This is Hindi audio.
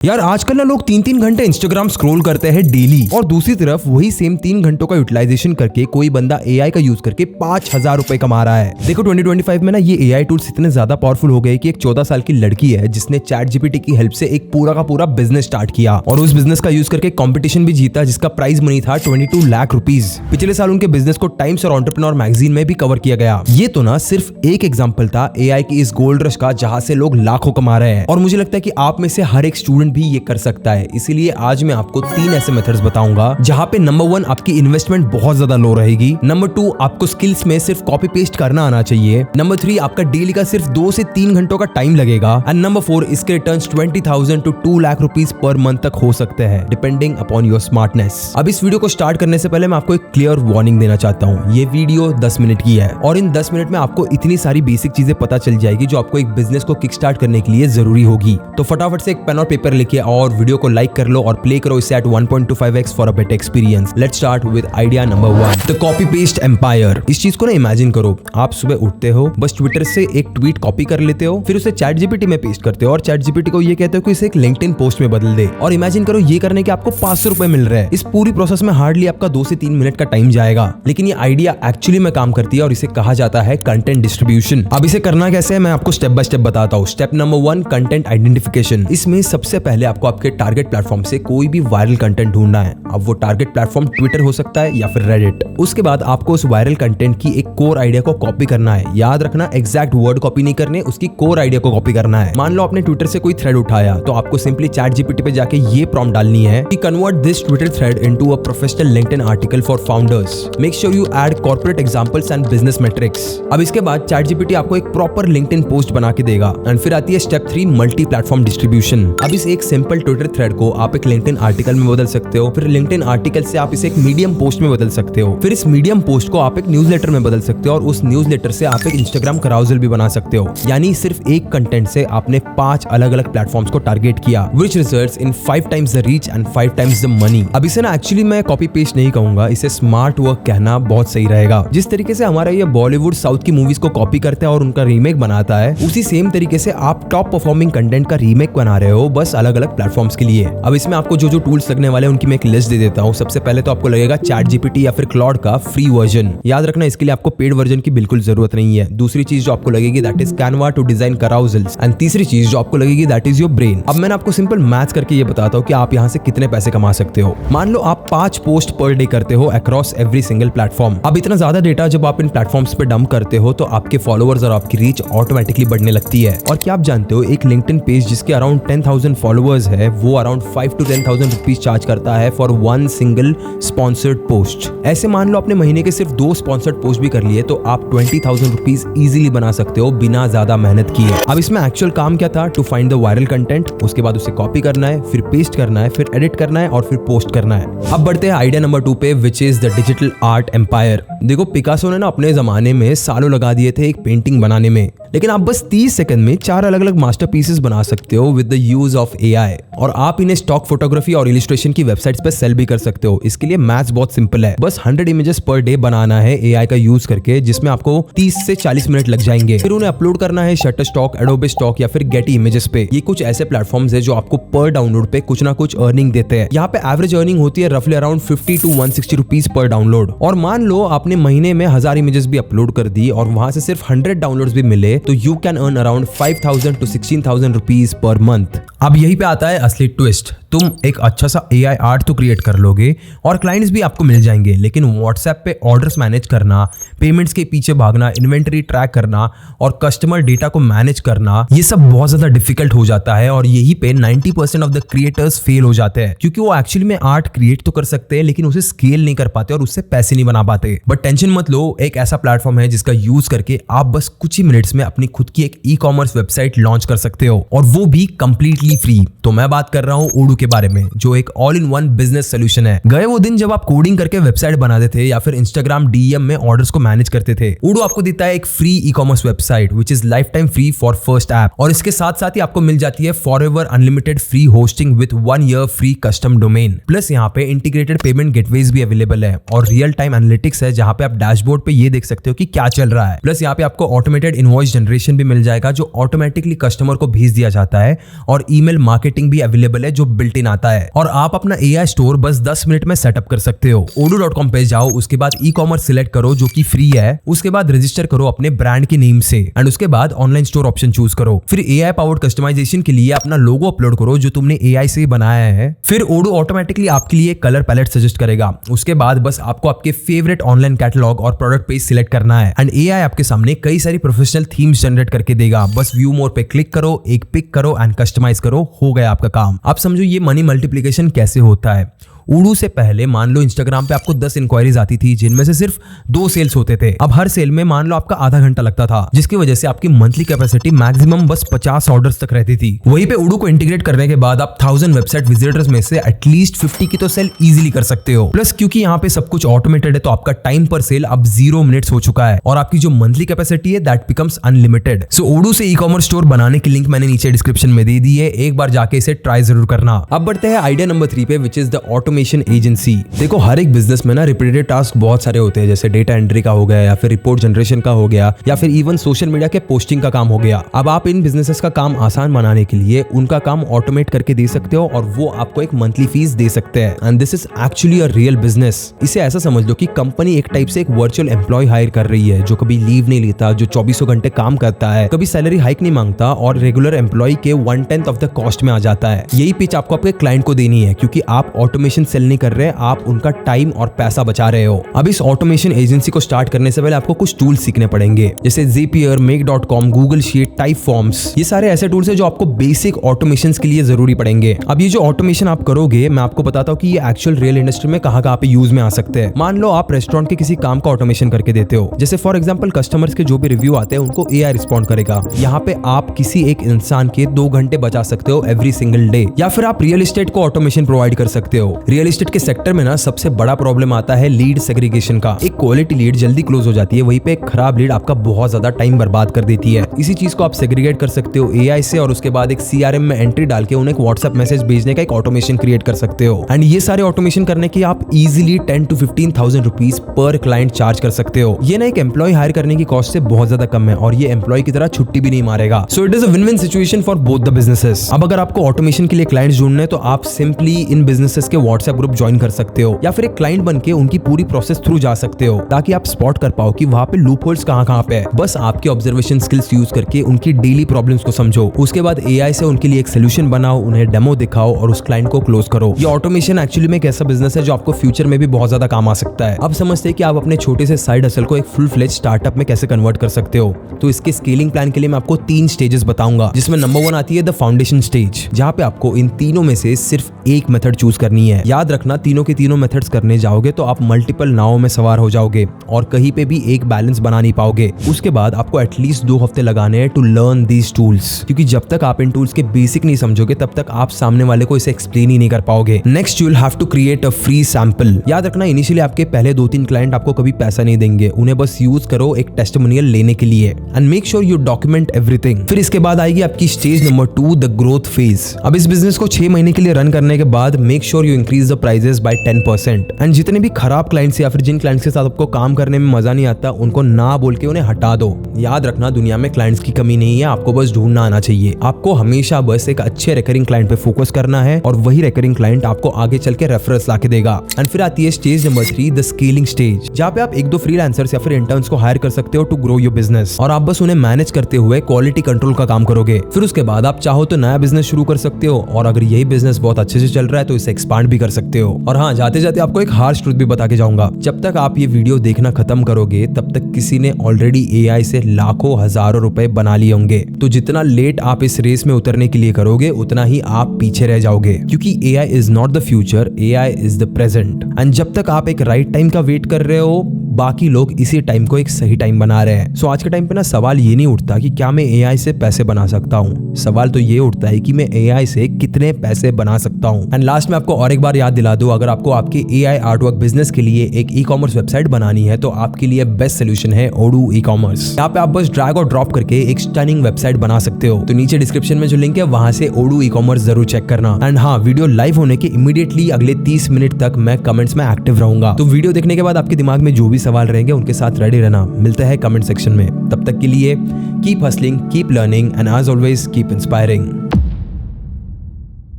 यार आजकल ना लोग 3-3 घंटे इंस्टाग्राम स्क्रॉल करते हैं डेली, और दूसरी तरफ वही सेम 3 घंटों का यूटिलाइजेशन करके कोई बंदा एआई का यूज करके 5,000 रुपए कमा रहा है। देखो 2025 में ना ये एआई टूल्स इतने ज्यादा पावरफुल हो गए कि एक 14 साल की लड़की है जिसने ChatGPT की हेल्प से एक पूरा का पूरा बिजनेस स्टार्ट किया और उस बिजनेस का यूज करके कॉम्पिटिशन भी जीता जिसका प्राइस मनी था 22 लाख रुपीज। पिछले साल उनके बिजनेस को टाइम्स और एंटरप्रेन्योर मैगजीन में भी कवर किया गया। ये तो ना सिर्फ एक एग्जाम्पल था एआई की इस गोल्ड रश का जहां से लोग लाखों कमा रहे हैं, और मुझे लगता है कि आप में से हर एक स्टूडेंट भी ये कर सकता है। इसीलिए आज मैं आपको 3 ऐसे मेथड्स बताऊंगा जहां पे नंबर 1 आपकी इन्वेस्टमेंट बहुत ज्यादा लो रहेगी, नंबर 2 आपको स्किल्स में सिर्फ कॉपी पेस्ट करना आना चाहिए, नंबर 3 आपका डेली का सिर्फ 2 से 3 घंटों का टाइम लगेगा, एंड नंबर 4 इसके returns 20,000 to 2 lakh rupees per month तक हो सकते हैं डिपेंडिंग अपॉन योर स्मार्टनेस। अब इस वीडियो को स्टार्ट करने से पहले मैं आपको एक क्लियर वार्निंग देना चाहता हूँ। ये वीडियो 10 मिनट की है और इन 10 मिनट में आपको इतनी सारी बेसिक चीजें पता चल जाएगी जो आपको एक बिजनेस को किक स्टार्ट करने के लिए जरूरी होगी। तो फटाफट से एक पेन और पेपर लेके आओ और वीडियो को लाइक कर लो और प्ले करो इसे at 1.25x for a better experience. Let's start with idea number 1, the copy paste empire. इस चीज को ना इमेजिन करो, आप सुबह उठते हो, बस ट्विटर से एक ट्वीट कॉपी कर लेते हो, फिर उसे ChatGPT में पेस्ट करते हो और ChatGPT को ये कहते हो कि इसे एक लिंक्डइन पोस्ट में बदल दे, और इमेजिन करो ये करने के आपको 500 रुपए मिल रहे हैं। इस पूरी प्रोसेस में हार्डली आपका 2 से 3 मिनट का टाइम जाएगा, लेकिन ये आइडिया एक्चुअली में काम करती है और इसे कहा जाता है कंटेंट डिस्ट्रीब्यूशन। अब इसे करना कैसे है मैं आपको स्टेप बाय स्टेप बताता हूँ। Step number 1, content identification. इसमें सबसे पहले आपको आपके टारगेट प्लेटफॉर्म से कोई भी वायरल कंटेंट ढूंढना है। अब वो टारगेट प्लेटफॉर्म ट्विटर हो सकता है या फिर रेडिट। उसके बाद आपको उस वायरल कंटेंट की एक कोर आइडिया को कॉपी करना है। याद रखना, एग्जैक्ट वर्ड कॉपी नहीं करने, उसकी कोर आइडिया को कॉपी करना है। मान लो आपने ट्विटर से कोई थ्रेड उठाया तो आपको सिंपली ChatGPT पे जाके ये प्रॉम्प्ट डालनी है कि convert this Twitter thread into a professional LinkedIn article for founders. Make sure you add corporate examples and business matrix. अब इसके बाद ChatGPT आपको एक प्रॉपर लिंक्डइन पोस्ट बना के देगा। एंड फिर आती है स्टेप 3, मल्टी प्लेटफॉर्म डिस्ट्रीब्यूशन। अब इस एक सिंपल ट्विटर थ्रेड को आप एक लिंक्डइन आर्टिकल में बदल सकते हो, फिर लिंक्डइन आर्टिकल से आप इसे एक मीडियम पोस्ट में बदल सकते हो, फिर इस मीडियम पोस्ट को आप एक न्यूज़लेटर में बदल सकते हो, और उस न्यूज़लेटर से आप एक इंस्टाग्राम कराउजल भी बना सकते हो। यानी सिर्फ एक कंटेंट से आपने 5 अलग अलग प्लेटफॉर्म्स को टारगेट किया, which results in 5 times the reach and 5 times the money. अब इसे ना एक्चुअली मैं कॉपी पेस्ट नहीं कहूंगा, इसे स्मार्ट वर्क कहना बहुत सही रहेगा। जिस तरीके से हमारा ये बॉलीवुड साउथ की मूवीज को कॉपी करता है और उनका रीमेक बनाता है, उसी सेम तरीके से आप टॉप परफॉर्मिंग कंटेंट का रीमेक बना रहे हो, बस अलग अलग प्लेटफॉर्म्स के लिए। अब इसमें आपको जो जो टूल्स लगने वाले हैं उनकी मैं एक लिस्ट दे देता हूँ। सबसे पहले तो आपको लगेगा ChatGPT या फिर क्लॉड का फ्री वर्जन। याद रखना, इसके लिए आपको पेड वर्जन की बिल्कुल जरूरत नहीं है। दूसरी चीज जो आपको लगेगी that is Canva to design carousels, and तीसरी चीज जो आपको लगेगी दैट इज योर ब्रेन। अब मैंने आपको सिंपल मैथ्स करके ये बताता हूँ कि आप यहाँ से कितने पैसे कमा सकते हो। मान लो आप 5 पोस्ट पर डे करते हो अक्रॉस एवरी सिंगल प्लेटफॉर्म। अब इतना ज्यादा डेटा जब आप इन प्लेटफॉर्म्स पे डंप करते हो तो आपके फॉलोअर्स और आपकी रीच ऑटोमेटिकली बढ़ने लगती है। और क्या आप जानते हो, एक लिंक्डइन पेज जिसके अराउंड 10,000 फॉलोअर्स है वो अराउंड 5 to 10,000 रुपीज चार्ज करता है फॉर 1 सिंगल स्पॉन्सर्ड पोस्ट। ऐसे मान लो आपने महीने के सिर्फ 2 स्पॉन्सर्ड पोस्ट भी कर लिए तो आप 20,000 रुपीज इजीली बना सकते हो बिना ज्यादा मेहनत किए। अब इसमें एक्चुअल काम क्या था? To find the viral content, उसके बाद उसे कॉपी करना है, फिर पेस्ट करना है, फिर एडिट करना है और फिर पोस्ट करना है। अब बढ़ते हैं आइडिया नंबर 2 पे, which is the digital art empire. देखो, पिकासो ने ना अपने जमाने में सालों लगा दिए थे एक पेंटिंग बनाने में, लेकिन आप बस 30 सेकंड में 4 अलग अलग मास्टरपीसेस बना सकते हो with the use of AI, और आप इन्हें स्टॉक फोटोग्राफी और इलिस्ट्रेशन की वेबसाइट्स पे सेल भी कर सकते हो। इसके लिए मैथ्स बहुत सिंपल है, बस 100 इमेजेस पर डे बनाना है एआई का यूज करके, जिसमें आपको 30 से 40 मिनट लग जाएंगे। फिर उन्हें अपलोड करना है शटरस्टॉक, एडोबे स्टॉक या फिर गेटी इमेजेस पे। ये कुछ ऐसे प्लेटफॉर्म्स है जो आपको पर डाउनलोड पे कुछ ना कुछ अर्निंग देते हैं। यहाँ पे एवरेज अर्निंग होती है रफली around 50 to 160 rupees per download. और मान लो आपने महीने में 1000 इमेजेस भी अपलोड कर दी और वहां से सिर्फ 100 डाउनलोड्स भी मिले तो you can earn around 5,000 to 16,000 rupees per month. अब यही पे आता है असली ट्विस्ट। तुम एक अच्छा सा एआई आर्ट तो क्रिएट कर लोगे और क्लाइंट्स भी आपको मिल जाएंगे, लेकिन व्हाट्सएप पे ऑर्डर्स मैनेज करना, पेमेंट्स के पीछे भागना, इन्वेंटरी ट्रैक करना और कस्टमर डेटा को मैनेज करना, ये सब बहुत ज्यादा डिफिकल्ट हो जाता है। और यही पे 90% ऑफ द क्रिएटर्स फेल हो जाते हैं, क्योंकि वो एक्चुअली में आर्ट क्रिएट तो कर सकते हैं लेकिन उसे स्केल नहीं कर पाते और उससे पैसे नहीं बना पाते। बट टेंशन मत लो, एक ऐसा प्लेटफॉर्म है जिसका यूज करके आप बस कुछ ही मिनट्स में अपनी खुद की एक ई-कॉमर्स वेबसाइट लॉन्च कर सकते हो, और वो भी कंप्लीटली फ्री। तो मैं बात कर रहा हूँ उडू के बारे में, जो एक all in one business solution है। गए वो दिन जब आप कोडिंग करके वेबसाइट बनाते थे या फिर इंस्टाग्राम डीएम में ऑर्डर्स को मैनेज करते थे। उडू आपको देता है एक free e commerce website which is life time free for first app, और इसके साथ साथ ही आपको मिल जाती है forever unlimited free hosting with 1 year free custom domain. Plus यहाँ पे इंटीग्रेटेड पेमेंट गेटवेज भी अवेलेबल है और रियल टाइम एनालिटिक्स है, जहां पे आप डैशबोर्ड पे ये देख सकते हो कि क्या चल रहा है। प्लस यहाँ पे आपको ऑटोमेटेड इनवॉइस जनरेशन भी मिल जाएगा, जो ऑटोमेटिकली कस्टमर को भेज दिया जाता है, और ईमेल मार्केटिंग भी अवेलेबल है जो बिल्ट इन आता है। और आप अपना एआई स्टोर बस 10 मिनट में सेटअप कर सकते हो। odoo.com पे जाओ, उसके बाद ई कॉमर्स सिलेक्ट करो जो कि फ्री है, उसके बाद रजिस्टर करो अपने ब्रांड के नेम से, एंड उसके बाद ऑनलाइन स्टोर ऑप्शन चूज करो। फिर एआई पावर्ड कस्टमाइजेशन के लिए अपना लोगो अपलोड करो जो तुमने एआई से बनाया है। फिर ओडू ऑटोमेटिकली आपके लिए कलर पैलेट सजेस्ट करेगा। उसके बाद बस आपको आपके फेवरेट ऑनलाइन कैटलॉग और प्रोडक्ट पेज सिलेक्ट करना है, एंड एआई आपके सामने कई सारी प्रोफेशनल थीम्स जनरेट करके देगा। बस व्यू मोर पे क्लिक करो, एक पिक करो एंड कस्टमाइज करो, हो गया आपका काम। अब समझो ये मनी मल्टीप्लिकेशन कैसे होता है। उडू से पहले मान लो इंस्टाग्राम पे आपको 10 इंक्वायरीज आती थी, जिनमें से सिर्फ 2 सेल्स होते थे। अब हर सेल में मान लो आपका आधा घंटा लगता था, जिसकी वजह से आपकी मंथली कैपेसिटी मैक्सिमम बस 50 ऑर्डर्स तक रहती थी। वहीं पे उडू को इंटीग्रेट करने के बाद आप 1000 वेबसाइट विजिटर्स में से एटलीस्ट 50 की तो सेल इजीली कर सकते हो। प्लस क्योंकि यहाँ पे सब कुछ ऑटोमेटेड है, तो आपका टाइम पर सेल अब 0 मिनट्स हो चुका है, और आपकी जो मंथली कैपेसिटी है दैट बिकम्स अनलिमिटेड। सो उडू से ई कॉमर्स स्टोर बनाने की लिंक मैंने नीचे डिस्क्रिप्शन में दे दी है, एक बार जाके इसे ट्राई जरूर करना। अब बढ़ते हैं आइडिया नंबर 3 पे, which is the automation agency. देखो हर एक बिजनेस में ना रिपीटेड टास्क बहुत सारे होते हैं, जैसे डेटा एंट्री का हो गया, या फिर रिपोर्ट जनरेशन का हो गया, या फिर इवन सोशल मीडिया के पोस्टिंग का काम हो गया। अब आप इन बिजनेसेस का काम आसान बनाने के लिए उनका काम ऑटोमेट करके दे सकते हो, और वो आपको एक मंथली फीस दे सकते हैं। And this is actually a real business. इसे ऐसा समझ लो कि कंपनी एक टाइप से एक वर्चुअल एम्प्लॉय हायर कर रही है, जो कभी लीव नहीं लेता, जो 24 घंटे काम करता है, कभी सैलरी हाइक नहीं मांगता, और रेगुलर एम्प्लॉय के 1/10 ऑफ द कॉस्ट में आ जाता है। यही पिच आपको आपके क्लाइंट को देनी है, क्योंकि आप ऑटोमेशन सेल नहीं कर रहे, आप उनका टाइम और पैसा बचा रहे हो। अब इस ऑटोमेशन एजेंसी को स्टार्ट करने से पहले आपको कुछ टूल्स सीखने पड़ेंगे, जैसे Zapier, Make.com, Google Sheet, Typeforms। ये सारे ऐसे टूल्स हैं जो आपको बेसिक ऑटोमेशन के लिए जरूरी पड़ेंगे। अब ये जो ऑटोमेशन आप करोगे, मैं आपको बताता हूँ कि ये एक्चुअल रियल इंडस्ट्री में कहाँ पे यूज में आ सकते हैं। मान लो आप रेस्टोरेंट के किसी काम का ऑटोमेशन करके देते हो, जैसे फॉर एग्जाम्पल कस्टमर्स के जो भी रिव्यू आते हैं उनको एआई रिस्पॉन्ड करेगा। यहाँ पे आप किसी एक इंसान के 2 घंटे बचा सकते हो एवरी सिंगल डे। या फिर आप रियल एस्टेट को ऑटोमेशन प्रोवाइड कर सकते हो। रियल एस्टेट के सेक्टर में ना सबसे बड़ा प्रॉब्लम आता है लीड सेग्रीगेशन का। एक क्वालिटी लीड जल्दी क्लोज हो जाती है, वहीं पे एक खराब लीड आपका बहुत ज्यादा टाइम बर्बाद कर देती है। इसी चीज को आप सेग्रीगेट कर सकते हो एआई से, और उसके बाद एक सीआरएम में एंट्री डाल के उन्हें एक व्हाट्सएप मैसेज भेजने का एक ऑटोमेशन क्रिएट कर सकते हो। एंड ये सारे ऑटोमेशन करने की आप easily 10 to 15,000 rupees per client charge कर सकते हो। ये ना एक एम्प्लॉय हायर करने की कॉस्ट से बहुत ज्यादा कम है, और ये एम्प्लॉय की तरह छुट्टी भी नहीं मारेगा। So it is a win win situation for both the businesses. अब अगर आपको ऑटोमेशन के लिए क्लाइंट्स ढूंढने, तो आप सिंपली इन बिजनेसेस के व्हाट्सएप ग्रुप ज्वाइन कर सकते हो, या फिर एक क्लाइंट बन के उनकी पूरी प्रोसेस थ्रू जा सकते हो, ताकि आप स्पॉट कर पाओ कि वहां पे लूप होल्स कहां पे है। बस आपके ऑब्जर्वेशन स्किल्स यूज करके उनकी डेली प्रॉब्लम्स को समझो, उसके बाद एआई से उनके लिए एक सोल्यूशन बनाओ, उन्हें डेमो दिखाओ और उस क्लाइंट को क्लोज करो। ये ऑटोमेशन एक्चुअली में एक ऐसा बिजनेस है जो आपको फ्यूचर में भी बहुत ज्यादा काम आ सकता है। अब समझते हैं कि आप अपने छोटे से साइड हसल को एक फुल फ्लेज स्टार्टअप में कैसे कन्वर्ट कर सकते हो। तो इसके स्केलिंग प्लान के लिए मैं आपको 3 स्टेजेस बताऊंगा, जिसमें नंबर 1 आती है द फाउंडेशन स्टेज, जहां पे आपको इन तीनों में से सिर्फ एक मेथड चूज करनी है। याद रखना, तीनों के तीनों मेथड्स करने जाओगे तो आप मल्टीपल नावों में सवार हो जाओगे और कहीं पे भी एक बैलेंस बना नहीं पाओगे। उसके बाद आपको एटलीस्ट 2 हफ्ते लगाने हैं टू लर्न दीज टूल्स, क्योंकि जब तक आप इन टूल्स के बेसिक नहीं समझोगे तब तक आप सामने वाले को इसे एक्सप्लेन ही नहीं कर पाओगे। Next you will have to create a free sample. याद रखना, इनिशियली आपके पहले 2-3 क्लाइंट आपको कभी पैसा नहीं देंगे, उन्हें बस यूज करो एक टेस्टिमोनियल लेने के लिए, and make sure you document everything. फिर इसके बाद आएगी आपकी stage number 2, the growth phase. अब इस बिजनेस को 6 महीने के लिए रन करने के बाद make sure you increase the prices by 10%। And जितने भी खराब क्लाइंट्स या फिर जिन क्लाइंट्स के साथ आपको काम करने में मजा नहीं आता, उनको ना बोल के उन्हें हटा दो। याद रखना, दुनिया में क्लाइंट्स की कमी नहीं है, आपको बस ढूंढना आना चाहिए। आपको हमेशा बस एक अच्छे रिकरिंग क्लाइंट पे फोकस करना है, और वही रिकरिंग क्लाइंट आपको आगे चल के रेफरेंस लाके देगा। एंड फिर आती है stage number 3, the scaling stage, जहाँ पे आप 1-2 फ्रीलांसर्स या फिर इंटर्न्स को हायर कर सकते हो टू ग्रो योर बिजनेस, और आप बस उन्हें मैनेज करते हुए क्वालिटी कंट्रोल का काम करोगे। फिर उसके बाद आप चाहो तो नया बिजनेस शुरू कर सकते हो, और अगर यही बिजनेस बहुत अच्छे से चल रहा है तो इसे एक्सपांड भी कर सकते हो। और हाँ, जाते जाते आपको एक हार्श ट्रुथ भी बता के जाऊंगा, जब तक आप ये वीडियो देखना खत्म करोगे तब तक किसी ने ऑलरेडी एआई से लाखों हजारों रुपए बना लिए होंगे। तो जितना लेट आप इस रेस में उतरने के लिए करोगे, उतना ही आप पीछे रह जाओगे, क्योंकि AI is not the future, AI is the present. And जब तक आप एक राइट टाइम का वेट कर रहे हो, बाकी लोग इसी टाइम को एक सही टाइम बना रहे हैं। सो आज के टाइम पे ना सवाल ये नहीं उठता कि क्या मैं एआई से पैसे बना सकता हूँ, सवाल तो ये उठता है कि मैं एआई से कितने पैसे बना सकता हूँ। एंड लास्ट में आपको और एक बार याद दिला दूं, अगर आपको आपके एआई आर्टवर्क बिजनेस के लिए एक ई कॉमर्स वेबसाइट बनानी है तो आपके लिए बेस्ट सोल्यूशन है ओडू ई कॉमर्स। यहाँ पे आप बस ड्रैग और ड्रॉप करके एक स्टनिंग वेबसाइट बना सकते हो। तो नीचे डिस्क्रिप्शन में जो लिंक है वहां से ओडू ई कॉमर्स जरूर चेक करना। एंड हाँ, वीडियो लाइव होने के इमीडिएटली अगले 30 मिनट तक मैं कमेंट्स में एक्टिव रहूंगा। तो वीडियो देखने के बाद आपके दिमाग में जो भी सवाल रहेंगे उनके साथ रेडी रहना। मिलते हैं कमेंट सेक्शन में, तब तक के लिए keep hustling, keep learning and as always keep inspiring.